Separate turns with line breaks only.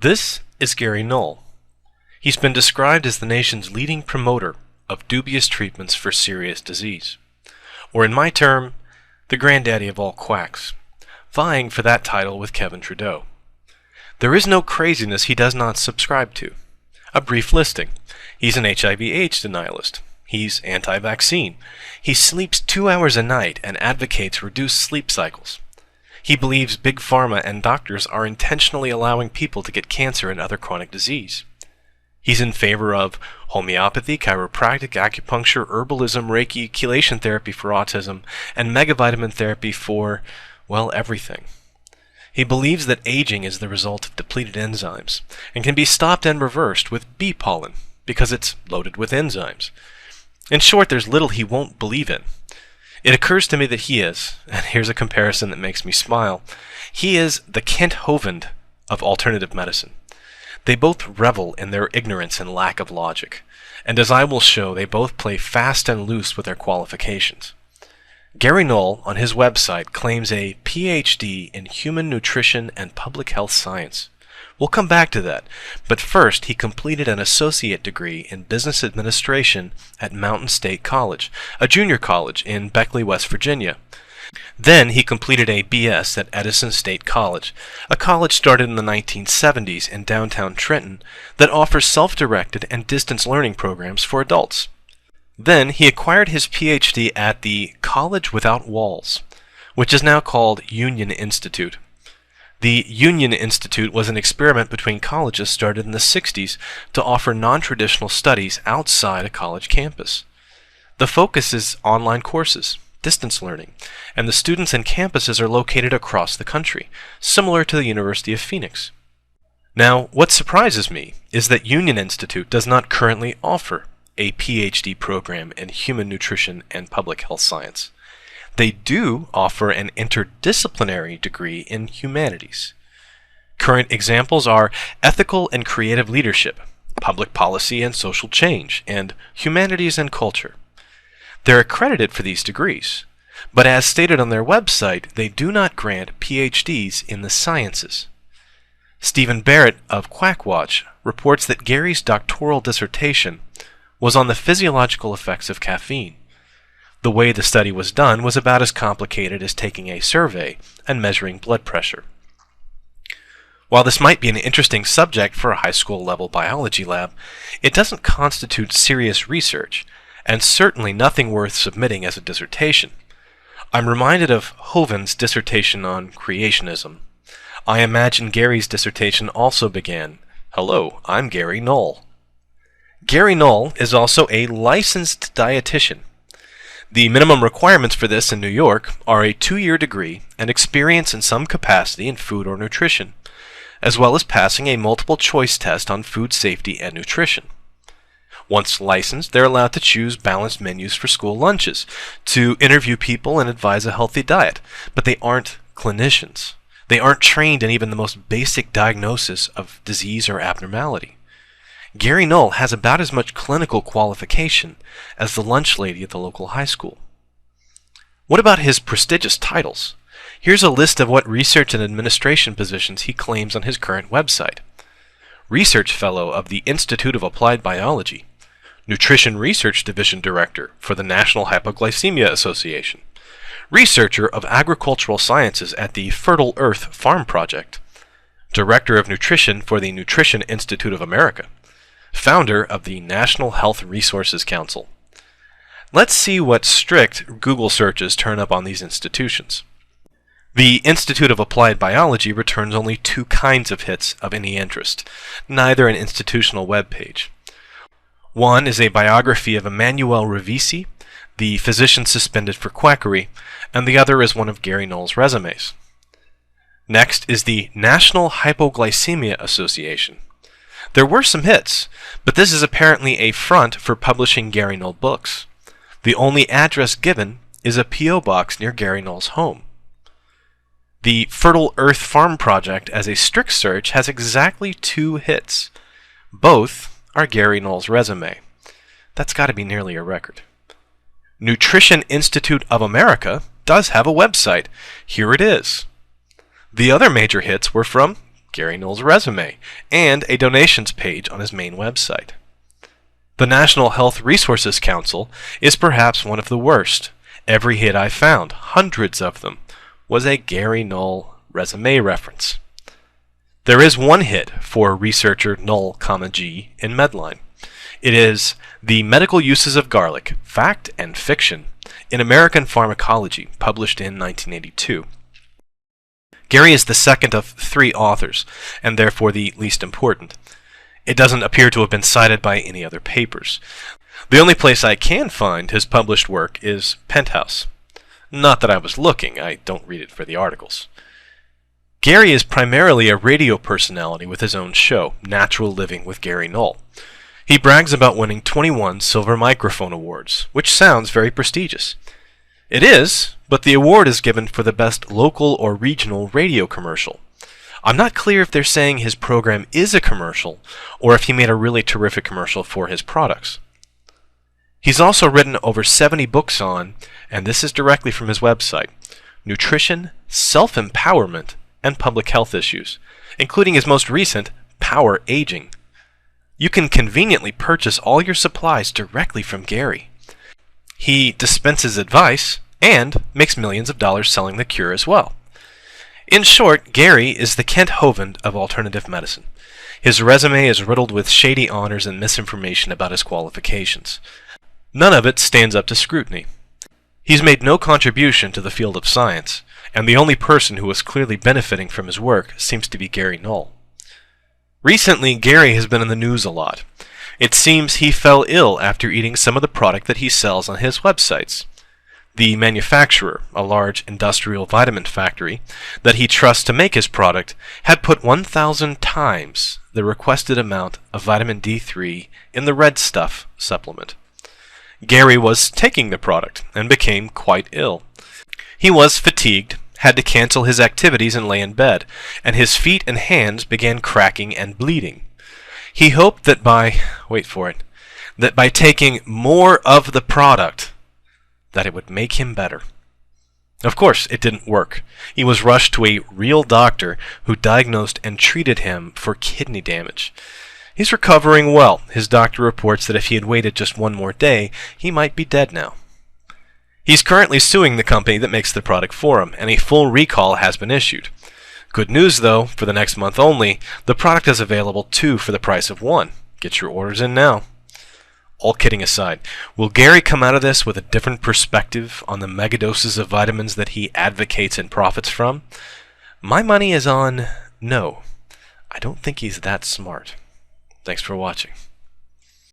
This is Gary Null. He's been described as the nation's leading promoter of dubious treatments for serious disease, or in my term, the Grandaddy of All Quacks, vying for that title with Kevin Trudeau. There is no craziness he does not subscribe to. A brief listing. He's an HIV/AIDS denialist. He's anti-vaccine. He sleeps 2 hours a night and advocates reduced sleep cycles. He believes big pharma and doctors are intentionally allowing people to get cancer and other chronic disease. He's in favor of homeopathy, chiropractic, acupuncture, herbalism, Reiki, chelation therapy for autism, and megavitamin therapy for, well, everything. He believes that aging is the result of depleted enzymes and can be stopped and reversed with bee pollen because it's loaded with enzymes. In short, there's little he won't believe in. It occurs to me that he is, and here's a comparison that makes me smile, he is the Kent Hovind of alternative medicine. They both revel in their ignorance and lack of logic, and as I will show, they both play fast and loose with their qualifications. Gary Null, on his website, claims a PhD in Human Nutrition and Public Health Science. We'll come back to that, but first he completed an associate degree in business administration at Mountain State College, a junior college in Beckley, West Virginia. Then he completed a BS at Edison State College, a college started in the 1970s in downtown Trenton that offers self-directed and distance learning programs for adults. Then he acquired his PhD at the College Without Walls, which is now called Union Institute. The Union Institute was an experiment between colleges started in the 60s to offer non-traditional studies outside a college campus. The focus is online courses, distance learning, and the students and campuses are located across the country, similar to the University of Phoenix. Now, what surprises me is that Union Institute does not currently offer a PhD program in human nutrition and public health science. They do offer an interdisciplinary degree in humanities. Current examples are ethical and creative leadership, public policy and social change, and humanities and culture. They're accredited for these degrees, but as stated on their website, they do not grant PhDs in the sciences. Stephen Barrett of Quackwatch reports that Gary's doctoral dissertation was on the physiological effects of caffeine. The way the study was done was about as complicated as taking a survey and measuring blood pressure. While this might be an interesting subject for a high school level biology lab, it doesn't constitute serious research, and certainly nothing worth submitting as a dissertation. I'm reminded of Hovind's dissertation on creationism. I imagine Gary's dissertation also began, "Hello, I'm Gary Null." Gary Null is also a licensed dietitian. The minimum requirements for this in New York are a 2-year degree and experience in some capacity in food or nutrition, as well as passing a multiple choice test on food safety and nutrition. Once licensed, they're allowed to choose balanced menus for school lunches, to interview people and advise a healthy diet, but they aren't clinicians. They aren't trained in even the most basic diagnosis of disease or abnormality. Gary Null has about as much clinical qualification as the lunch lady at the local high school. What about his prestigious titles? Here's a list of what research and administration positions he claims on his current website. Research Fellow of the Institute of Applied Biology, Nutrition Research Division Director for the National Hypoglycemia Association, Researcher of Agricultural Sciences at the Fertile Earth Farm Project, Director of Nutrition for the Nutrition Institute of America, Founder of the National Health Resources Council. Let's see what strict Google searches turn up on these institutions. The Institute of Applied Biology returns only 2 kinds of hits of any interest, neither an institutional web page. One is a biography of Emmanuel Revisi, the physician suspended for quackery, and the other is one of Gary Null's resumes. Next is the National Hypoglycemia Association. There were some hits, but this is apparently a front for publishing Gary Null books. The only address given is a P.O. box near Gary Null's home. The Fertile Earth Farm Project as a strict search has exactly 2 hits. Both are Gary Null's resume. That's got to be nearly a record. Nutrition Institute of America does have a website. Here it is. The other major hits were from Gary Null's resume, and a donations page on his main website. The National Health Resources Council is perhaps one of the worst. Every hit I found, hundreds of them, was a Gary Null resume reference. There is one hit for researcher Null, G in Medline. It is The Medical Uses of Garlic, Fact and Fiction in American Pharmacology, published in 1982. Gary is the second of 3 authors, and therefore the least important. It doesn't appear to have been cited by any other papers. The only place I can find his published work is Penthouse. Not that I was looking, I don't read it for the articles. Gary is primarily a radio personality with his own show, Natural Living with Gary Null. He brags about winning 21 Silver Microphone Awards, which sounds very prestigious. It is, but the award is given for the best local or regional radio commercial. I'm not clear if they're saying his program is a commercial, or if he made a really terrific commercial for his products. He's also written over 70 books on, and this is directly from his website, nutrition, self-empowerment, and public health issues, including his most recent, Power Aging. You can conveniently purchase all your supplies directly from Gary. He dispenses advice and makes millions of dollars selling the cure as well. In short, Gary is the Kent Hovind of alternative medicine. His resume is riddled with shady honors and misinformation about his qualifications. None of it stands up to scrutiny. He's made no contribution to the field of science, and the only person who is clearly benefiting from his work seems to be Gary Null. Recently, Gary has been in the news a lot. It seems he fell ill after eating some of the product that he sells on his websites. The manufacturer, a large industrial vitamin factory that he trusts to make his product, had put 1,000 times the requested amount of vitamin D3 in the Red Stuff supplement. Gary was taking the product and became quite ill. He was fatigued, had to cancel his activities and lay in bed, and his feet and hands began cracking and bleeding. He hoped that by taking more of the product, that it would make him better. Of course, it didn't work. He was rushed to a real doctor who diagnosed and treated him for kidney damage. He's recovering well. His doctor reports that if he had waited just one more day, he might be dead now. He's currently suing the company that makes the product for him, and a full recall has been issued. Good news, though, for the next month only, the product is available 2 for the price of 1. Get your orders in now. All kidding aside, will Gary come out of this with a different perspective on the megadoses of vitamins that he advocates and profits from? My money is on no. I don't think he's that smart. Thanks for watching.